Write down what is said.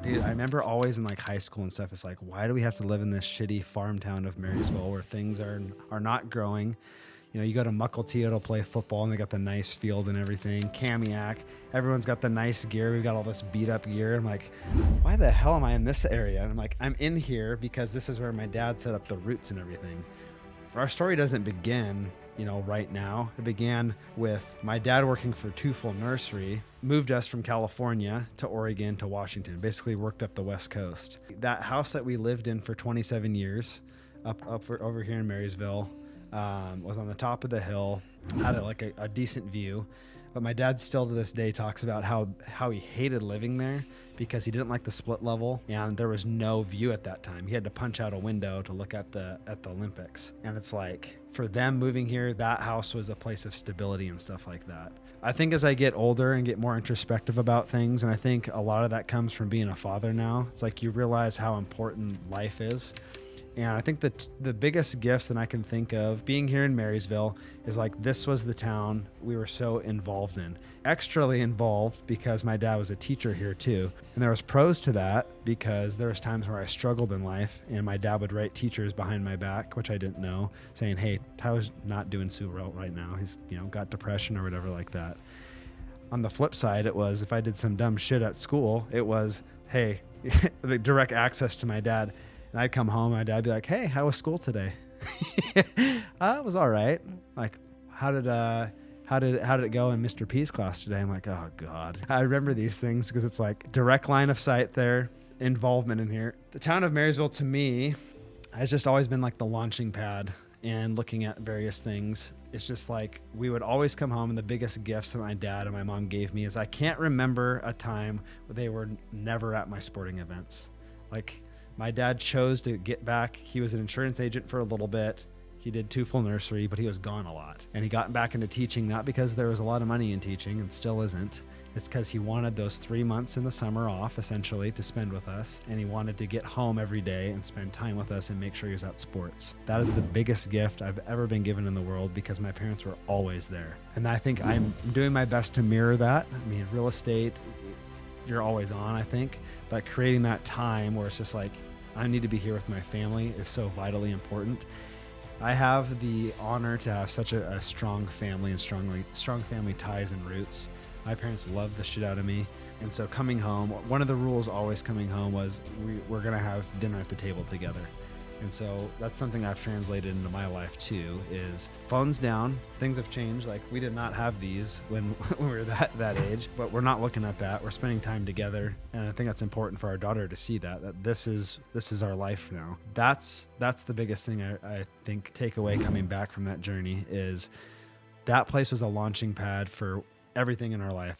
Dude, I remember always in like high school and stuff, it's like, why do we have to live in this shitty farm town of Marysville where things are not growing? You know, you go to Mukilteo to play football and they got the nice field and everything. Kamiak, everyone's got the nice gear. We've got all this beat up gear. I'm like, why the hell am I in this area? And I'm like, I'm in here because this is where my dad set up the roots and everything. Our story doesn't begin, you know, right now. It began with my dad working for Tufel Nursery, moved us from California to Oregon to Washington, basically worked up the West Coast. That house that we lived in for 27 years over here in Marysville was on the top of the hill, had a decent view. But my dad still to this day talks about how he hated living there because he didn't like the split level and there was no view at that time. He had to punch out a window to look at the Olympics. And it's like, for them moving here, that house was a place of stability and stuff like that. I think as I get older and get more introspective about things, and I think a lot of that comes from being a father now, it's like you realize how important life is. And I think that the biggest gifts that I can think of being here in Marysville is like, this was the town we were so involved in. Extrally involved because my dad was a teacher here too. And there was pros to that because there was times where I struggled in life and my dad would write teachers behind my back, which I didn't know, saying, hey, Tyler's not doing so well right now. He's, you know, got depression or whatever like that. On the flip side, it was if I did some dumb shit at school, it was, hey, the direct access to my dad. And I'd come home, my dad would be like, hey, how was school today? It was all right. Like, how did it go in Mr. P's class today? I'm like, oh God. I remember these things because it's like direct line of sight there, involvement in here. The town of Marysville to me has just always been like the launching pad and looking at various things. It's just like, we would always come home and the biggest gifts that my dad and my mom gave me is I can't remember a time where they were never at my sporting events. Like, my dad chose to get back. He was an insurance agent for a little bit. He did Tufel Nursery, but he was gone a lot. And he got back into teaching, not because there was a lot of money in teaching and still isn't. It's because he wanted those 3 months in the summer off, essentially, to spend with us. And he wanted to get home every day and spend time with us and make sure he was at sports. That is the biggest gift I've ever been given in the world because my parents were always there. And I think I'm doing my best to mirror that. I mean, real estate, you're always on, I think, but creating that time where it's just like, I need to be here with my family is so vitally important. I have the honor to have such a strong family and strong family ties and roots. My parents loved the shit out of me. And so coming home, one of the rules always coming home was we're going to have dinner at the table together. And so that's something I've translated into my life too, is phones down. Things have changed. Like, we did not have these when we were that age, but we're not looking at that. We're spending time together. And I think that's important for our daughter to see that this is our life now. That's the biggest thing I think take away coming back from that journey is that place was a launching pad for everything in our life.